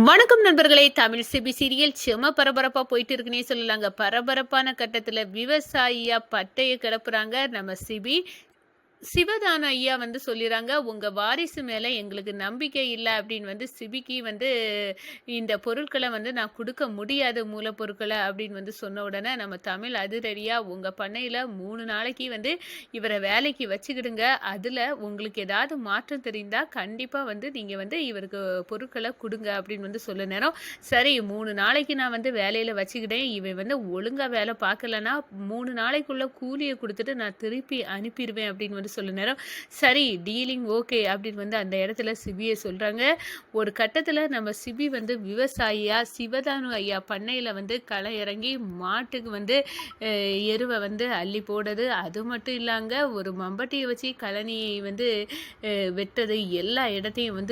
வணக்கம் நண்பர்களே. Tamil CP serial செம பரபரப்பா போயிட்டு இருக்குன்னே சொல்லலாங்க. பரபரப்பான கட்டத்துல விவசாயியா பட்டைய கிளப்புறாங்க நம்ம சிபி. சிவதான ஐயா சொல்லிறாங்க, உங்க வாரிசு மேல எங்களுக்கு நம்பிக்கை இல்ல அப்படின்னு சிபிக்கு இந்த பொருட்களை நான் கொடுக்க முடியாது, மூலப்பொருட்களை அப்படின்னு சொன்ன உடனே நம்ம தமிழ் அதிரடியா, உங்க பண்ணையில 3 நாளைக்கு இவரை வேலைக்கு வச்சுக்கிடுங்க. அதுல உங்களுக்கு ஏதாவது மாற்றம் தெரிந்தா கண்டிப்பா நீங்க இவருக்கு பொருட்களை கொடுங்க அப்படின்னு சொல்ல நேரம், சரி 3 நாளைக்கு நான் வேலையில வச்சுக்கிட்டேன், இவன் ஒழுங்கா வேலை பார்க்கலன்னா 3 நாளைக்குள்ள கூலியை கொடுத்துட்டு நான் திருப்பி அனுப்பிடுவேன் அப்படின்னு சொல்ல நேரம், சரி டீலிங் ஓகே அப்படின்னு அந்த இடத்துல சிபியை சொல்றாங்க. ஒரு கட்டத்துல நம்ம சிபி விவசாயியா சிவதானு ஐயா பண்ணையில களை இறங்கி மாட்டுக்கு எருவை அள்ளி போடுறது, அது மட்டும் இல்லாங்க ஒரு மம்பட்டியை வச்சு கழனியை வெட்டது, எல்லா இடத்தையும்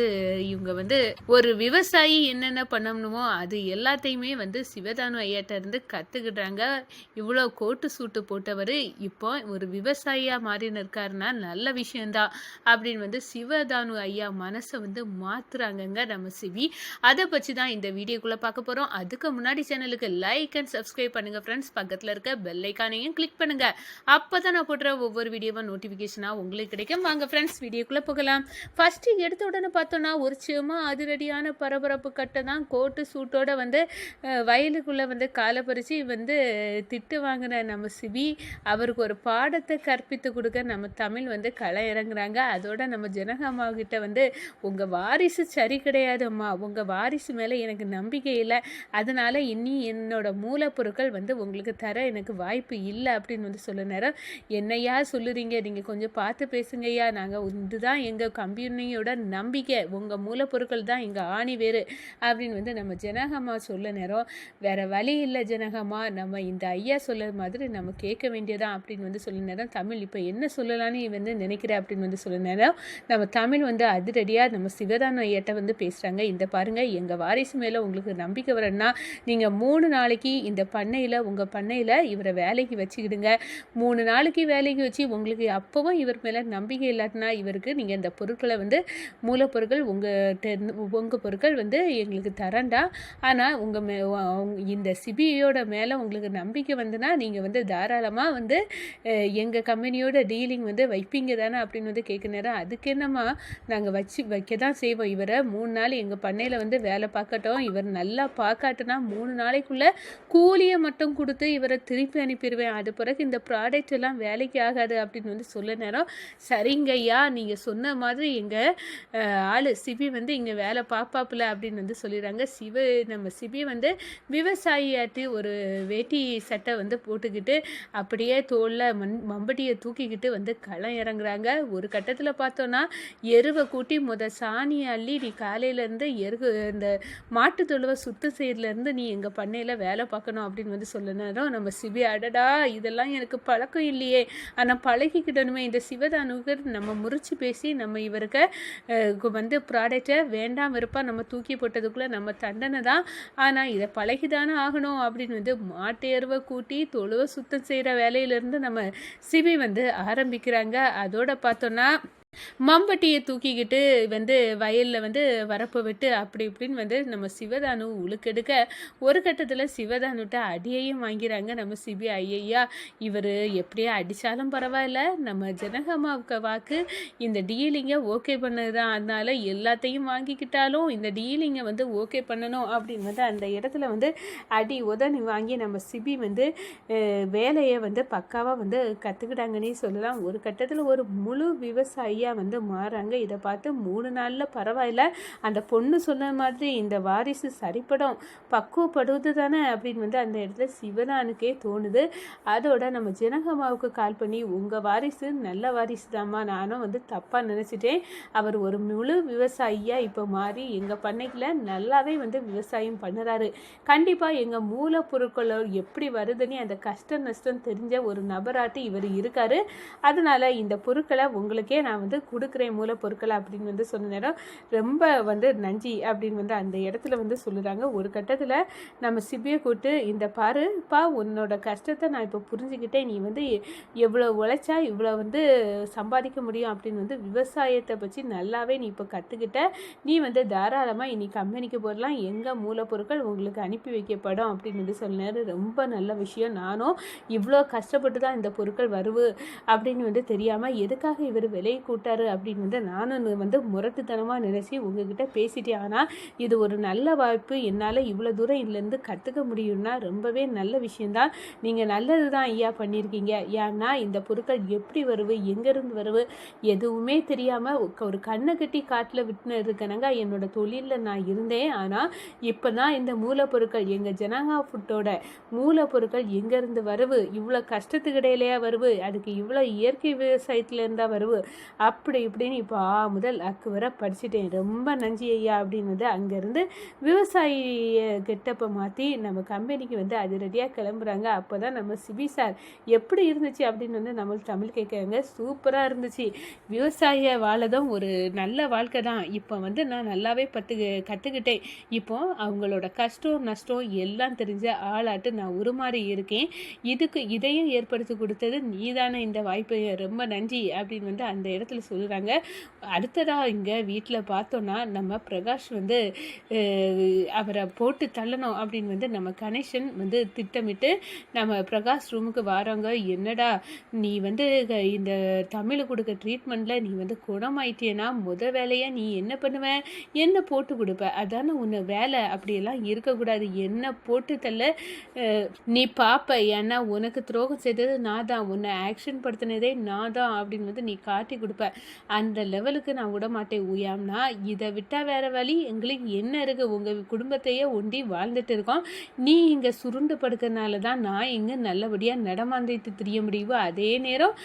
இவங்க ஒரு விவசாயி என்னென்ன பண்ணணுமோ அது எல்லாத்தையுமே சிவதானு ஐயாட்ட இருந்து கத்துக்கிட்டாங்க. இவ்வளோ கோட்டு சூட்டு போட்டவர் இப்போ ஒரு விவசாயியா மாறின்னு இருக்காருன்னா நல்ல விஷயம்தான் அப்படின்னு சிவதானு ஐயா மனசை மாத்துறாங்கங்க நம்ம சிபி. அதை பற்றி தான் இந்த வீடியோக்குள்ள பார்க்க போறோம். அதுக்கு முன்னாடி சேனலுக்கு லைக் அண்ட் சப்ஸ்கிரைப் பண்ணுங்க ஃப்ரெண்ட்ஸ். பக்கத்தில் இருக்க பெல் ஐக்கானையும் கிளிக் பண்ணுங்க. அப்பதான் நான் போடுற ஒவ்வொரு வீடியோவும் நோட்டிபிகேஷனா உங்களுக்கு கிடைக்கும். வாங்க ஃப்ரெண்ட்ஸ் வீடியோக்குள்ள போகலாம். ஃபர்ஸ்ட் எடுத்த உடனே பார்த்தோம்னா ஒரு சும்மா அதிரடியான பரபரப்பு கட்டை தான். கோட்டு சூட்டோட வயலுக்குள்ள காலை பறிச்சு திட்டு வாங்கின நம்ம சிபி அவருக்கு ஒரு பாடத்தை கற்பித்து கொடுக்க நம்ம தமிழ் களை இறங்குறாங்க. அதோட நம்ம ஜனகாமா கிட்ட உங்கள் வாரிசு சரி கிடையாதும்மா, உங்கள் வாரிசு மேலே எனக்கு நம்பிக்கை இல்லை, அதனால இனி என்னோட மூலப்பொருட்கள் உங்களுக்கு தர எனக்கு வாய்ப்பு இல்லை அப்படின்னு சொல்ல நேரம், என்னையா சொல்லுறீங்க, நீங்கள் கொஞ்சம் பார்த்து பேசுங்கய்யா, நாங்கள் இதுதான் எங்கள் கம்பெனியோட நம்பிக்கை, உங்கள் மூலப்பொருட்கள் தான் எங்கள் ஆணி வேறு அப்படின்னு நம்ம ஜனகாமா சொல்ல நேரம், வேற வழி இல்லை ஜனகாமா, நம்ம இந்த ஐயா சொல்ல மாதிரி நம்ம கேட்க வேண்டியதான் அப்படின்னு சொல்ல நேரம், தமிழ் இப்போ என்ன சொல்லலான்னு நினைக்கிறேன் அப்படின்னு சொல்ல நேரம், நம்ம தமிழ் அதிரடியாக நம்ம சிவதானு ஐயாட்ட பேசுகிறாங்க. இந்த பாருங்க, எங்கள் வாரிசு மேலே உங்களுக்கு நம்பிக்கை வரணும்னா நீங்கள் 3 நாளைக்கு இந்த பண்ணையில் உங்கள் பண்ணையில் இவரை வேலைக்கு வச்சுக்கிடுங்க. 3 நாளைக்கு வேலைக்கு வச்சு உங்களுக்கு அப்போவும் இவர் மேலே நம்பிக்கை இல்லாட்டினா இவருக்கு நீங்கள் இந்த பொருட்களை மூலப்பொருட்கள் உங்கள் பொருட்கள் எங்களுக்கு தரண்டா, ஆனால் இந்த சிபியோட மேலே உங்களுக்கு நம்பிக்கை வந்துன்னா நீங்கள் தாராளமாக எங்கள் கம்பெனியோட டீலிங் வைப்பீங்க தானே அப்படின்னு கேட்க நேரம், அதுக்கு என்னம்மா நாங்கள் வைக்க தான் செய்வோம், இவரை 3 நாள் எங்கள் பண்ணையில் வேலை பார்க்கட்டும், இவர் நல்லா பார்க்காட்டுனா 3 நாளைக்குள்ளே கூலியை மட்டும் கொடுத்து இவரை திருப்பி அனுப்பிடுவேன், அது பிறகு இந்த ப்ராடக்ட் எல்லாம் வேலைக்கு ஆகாது அப்படின்னு சொல்ல நேரம், சரிங்க ஐயா நீங்கள் சொன்ன மாதிரி எங்கள் ஆள் சிபி இங்கே வேலை பார்ப்பாப்புல அப்படின்னு சொல்லிடுறாங்க. நம்ம சிபி விவசாயியாட்டி ஒரு வேட்டி சட்டை போட்டுக்கிட்டு அப்படியே தோளில் மம்பட்டியை தூக்கிக்கிட்டு களம் இறங்குறாங்க. ஒரு கட்டத்தில் பார்த்தோன்னா எருவை கூட்டி சாணியை அள்ளி நீ காலையிலேருந்து இந்த மாட்டு தொழுவை சுத்தம் செய்யறதுலேருந்து நீ எங்கள் பண்ணையில் வேலை பார்க்கணும் அப்படின்னு சொல்ல நேரம், நம்ம சிபி அடடா இதெல்லாம் எனக்கு பழக்கம் இல்லையே, ஆனால் பழகிக்கிடணுமே, இந்த சிவதானுக்கு நம்ம முறிச்சு பேசி நம்ம இவருக்கு ப்ராடக்டை வேண்டாம் வெறுப்பா நம்ம தூக்கி போட்டதுக்குள்ளே நம்ம தண்டனை தான், ஆனால் இதை பழகிதானே ஆகணும் அப்படின்னு மாட்டு எருவை கூட்டி தொழுவை சுத்தம் செய்கிற வேலையிலேருந்து நம்ம சிபி ஆரம்பிக்கிறாங்க. அதோட பார்த்தோன்னா மம்பட்டியை தூக்கிக்கிட்டு வயலில் வரப்போ விட்டு அப்படி இப்படின்னு நம்ம சிவதானு உழுக்கெடுக்க ஒரு கட்டத்தில் சிவதானுட்ட அடியையும் வாங்கிறாங்க நம்ம சிபி. ஐயா இவர் எப்படியே அடித்தாலும் பரவாயில்ல, நம்ம ஜனகம்மாவுக்கு வாக்கு இந்த டீலிங்கை ஓகே பண்ணதுதான், அதனால எல்லாத்தையும் வாங்கிக்கிட்டாலும் இந்த டீலிங்கை ஓகே பண்ணணும் அப்படின்னு அந்த இடத்துல அடி உதனி வாங்கி நம்ம சிபி வேலையை பக்காவாக கற்றுக்கிட்டாங்கன்னே சொல்லலாம். ஒரு கட்டத்தில் ஒரு முழு விவசாயி மாறாங்க. இதை பார்த்து 3 நாள்ல பரவாயில்ல, அந்த பொண்ணு சொன்ன மாதிரி இந்த வாரிசு சரிப்படும் பக்குவப்படுவது தானே அப்படின்னு அந்த இடத்துல சிவதானுக்கே தோணுது. அதோட நம்ம ஜனகம்மாவுக்கு கால் பண்ணி, உங்க வாரிசு நல்ல வாரிசு தாம்மா, நானும் தப்பா நினைச்சிட்டேன், அவர் ஒரு முழு விவசாயியா இப்போ மாறி எங்க பண்ணைக்குள்ள நல்லாவே விவசாயம் பண்ணுறாரு, கண்டிப்பா எங்க மூலப்பொருட்கள் எப்படி வருதுன்னு அந்த கஷ்டம் நஷ்டம் தெரிஞ்ச ஒரு நபராட்டி இவர் இருக்காரு, அதனால இந்த பொருட்களை உங்களுக்கே நான் வந்து கொடுக்குறேன் மூலப்பொருட்கள் அப்படின்னு வந்து சொன்ன நேரம் ரொம்ப வந்து நன்றி அப்படின்னு வந்து அந்த இடத்துல வந்து சொல்லுறாங்க. ஒரு கட்டத்தில் நம்ம சிபியை கூப்பிட்டு, இந்த பாருப்பா உன்னோட கஷ்டத்தை நான் இப்போ புரிஞ்சுக்கிட்டேன், நீ வந்து எவ்வளோ உழைச்சா இவ்வளோ வந்து சம்பாதிக்க முடியும் அப்படின்னு வந்து விவசாயத்தை பற்றி நல்லாவே நீ இப்போ கற்றுக்கிட்ட, நீ வந்து தாராளமாக இனி கம்பெனிக்கு போடலாம், எங்கள் மூலப்பொருட்கள் உங்களுக்கு அனுப்பி வைக்கப்படும் அப்படின்னு வந்து சொன்னார். ரொம்ப நல்ல விஷயம். நானும் இவ்வளோ கஷ்டப்பட்டு தான் இந்த பொருட்கள் வருவு அப்படின்னு வந்து தெரியாமல் எதுக்காக இவர் விலையை கூட்டாரு அப்படின்னு வந்து நானும் வந்து முரட்டுத்தனமாக நினச்சி உங்ககிட்ட பேசிட்டேன். ஆனால் இது ஒரு நல்ல வாய்ப்பு, என்னால் இவ்வளோ தூரம் இதுலேருந்து கற்றுக்க முடியும்னா ரொம்பவே நல்ல விஷயந்தான். நீங்கள் நல்லது தான் ஐயா பண்ணியிருக்கீங்க. ஏன்னா இந்த பொருட்கள் எப்படி வருவு, எங்கேருந்து வருவு எதுவுமே தெரியாமல் ஒரு கண்ணை கட்டி காட்டில் விட்டுன்னு இருக்கணுங்க. என்னோட தொழிலில் நான் இருந்தேன். ஆனால் இப்போ தான் இந்த மூலப்பொருட்கள் எங்கள் ஜனகா ஃபுட்டோட மூலப்பொருட்கள் எங்கேருந்து வருவு, இவ்வளோ கஷ்டத்துக்கு இடையிலையா வருவு, அதுக்கு இவ்வளோ இயற்கை விவசாயத்தில் இருந்தால் வருவு அப்படி இப்படின்னு இப்போ முதல் அக்கு வர படிச்சுட்டேன். ரொம்ப நன்றி ஐயா அப்படின்னு வந்து அங்கேருந்து விவசாயிய கெட்டப்பை மாற்றி நம்ம கம்பெனிக்கு வந்து அதிரடியாக கிளம்புறாங்க. அப்போ தான் நம்ம சிபி சார் எப்படி இருந்துச்சு அப்படின்னு வந்து நம்மளுக்கு தமிழ் கேட்குறாங்க. சூப்பராக இருந்துச்சு, விவசாய வாழதும் ஒரு நல்ல வாழ்க்கை தான், இப்போ வந்து நான் நல்லாவே கற்றுக்கிட்டேன், இப்போ அவங்களோட கஷ்டம் நஷ்டம் எல்லாம் தெரிஞ்ச ஆளாட்டு நான் உருமாறி இருக்கேன், இதையும் ஏற்படுத்தி கொடுத்தது நீதானே, இந்த வாய்ப்பு ரொம்ப நன்றி அப்படின்னு வந்து அந்த இடத்துல சொல்லுறாங்க. அடுத்ததாக இங்கே வீட்டில் பார்த்தோன்னா நம்ம பிரகாஷ் வந்து அவரை போட்டு தள்ளணும் அப்படின்னு வந்து நம்ம கணேசன் வந்து திட்டமிட்டு நம்ம பிரகாஷ் ரூமுக்கு வரோங்க. என்னடா நீ வந்து இந்த தமிழ் கொடுக்க ட்ரீட்மெண்ட்டில் நீ வந்து குணமாயிட்டேன்னா வேலையை நீ என்ன பண்ணுவ, என்ன போட்டு கொடுப்ப, அதானே உன்னை வேலை, அப்படியெல்லாம் இருக்கக்கூடாது, என்ன போட்டு தள்ள நீ பார்ப்ப, ஏன்னா உனக்கு துரோகம் செய்தது நான் தான், உன்னை ஆக்ஷன் படுத்தினதே நான் தான் அப்படின்னு வந்து நீ காட்டி கொடுப்ப, அந்த லெவலுக்கு நான் விட மாட்டேன் உயாம்னா, இதை விட்டால் வேற வழி எங்களுக்கு என்ன இருக்குது, உங்கள் குடும்பத்தையே ஒண்டி வாழ்ந்துட்டு இருக்கோம், நீ இங்கே சுருண்டு படுக்கிறதுனால தான் நான் இங்கே நல்லபடியாக நடமாந்திட்டு தெரிய முடியும், அதே நேரம்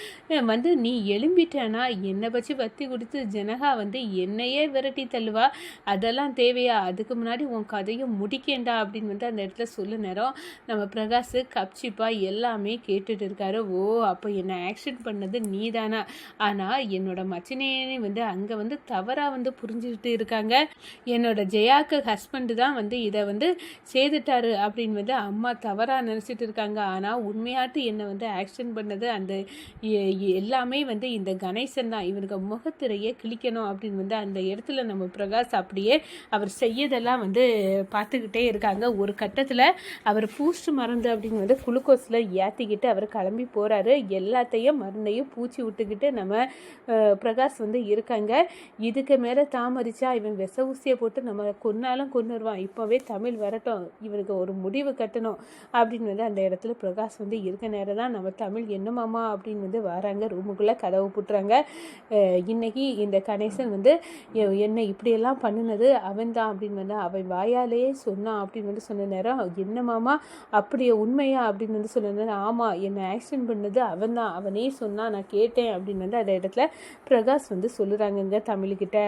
வந்து நீ எழும்பிட்டேன்னா என்னை பற்றி வத்தி கொடுத்து ஜனகா வந்து என்னையே விரட்டி தள்ளுவா, அதெல்லாம் தேவையா, அதுக்கு முன்னாடி உன் கதையும் முடிக்கேண்டா அப்படின்னு வந்து அந்த இடத்துல சொல்ல நேரம் நம்ம பிரகாஷ் கப்சிப்பா எல்லாமே கேட்டுட்டு இருக்காரு. ஓ அப்போ என்னை ஆக்ஷன் பண்ணது நீ தானா, ஆனால் என்னோட மச்சினே வந்து அங்கே வந்து தவறாக வந்து புரிஞ்சுக்கிட்டு இருக்காங்க, என்னோட ஜெயாக்கு ஹஸ்பண்டு தான் வந்து இதை வந்து செய்துட்டாரு அப்படின்னு வந்து அம்மா தவறாக நினச்சிட்டு இருக்காங்க, ஆனால் உண்மையாட்டு என்னை வந்து ஆக்ஷன் பண்ணது அந்த எல்லாமே வந்து இந்த கணேசன் தான், இவனுக்கு முகத்திரையே கிழிக்கணும் அப்படின்னு வந்து அந்த இடத்துல நம்ம பிரகாஷ் அப்படியே அவர் செய்யதெல்லாம் வந்து பார்த்துக்கிட்டே இருக்காங்க. ஒரு கட்டத்தில் அவர் பூஸ்ட் மருந்து அப்படின்னு வந்து குளுக்கோஸில் ஏற்றிக்கிட்டு அவர் கிளம்பி போகிறாரு. எல்லாத்தையும் மருந்தையும் பூச்சி விட்டுக்கிட்டு நம்ம பிரகாஷ் வந்து இருக்காங்க. இதுக்கு மேலே தாமதிச்சா இவன் விச ஊசியை போட்டு நம்ம கொன்னாலும் கொன்னுருவான், இப்போவே தமிழ் வரட்டும், இவனுக்கு ஒரு முடிவு கட்டணும் அப்படின்னு வந்து அந்த இடத்துல பிரகாஷ் வந்து இருக்க நேரம் தான் நம்ம தமிழ் என்னமாமா அப்படின்னு வந்து வராங்க. ரூமுக்குள்ளே கதவு புட்டுறாங்க. இன்னைக்கு இந்த கணேசன் வந்து என்னை இப்படியெல்லாம் பண்ணினது அவன் தான் அப்படின்னு வந்து அவன் வாயாலேயே சொன்னான் அப்படின்னு வந்து சொன்ன நேரம், என்னமாமா அப்படியே உண்மையா அப்படின்னு வந்து சொன்ன நேரம், ஆமாம் என்னை ஆக்சிடென்ட் பண்ணது அவன் தான், அவனே சொன்னான், நான் கேட்டேன் அப்படின்னு வந்து அந்த இடத்துல பிரகாஷ் வந்து சொல்லுறாங்கங்க தமிழ்கிட்ட.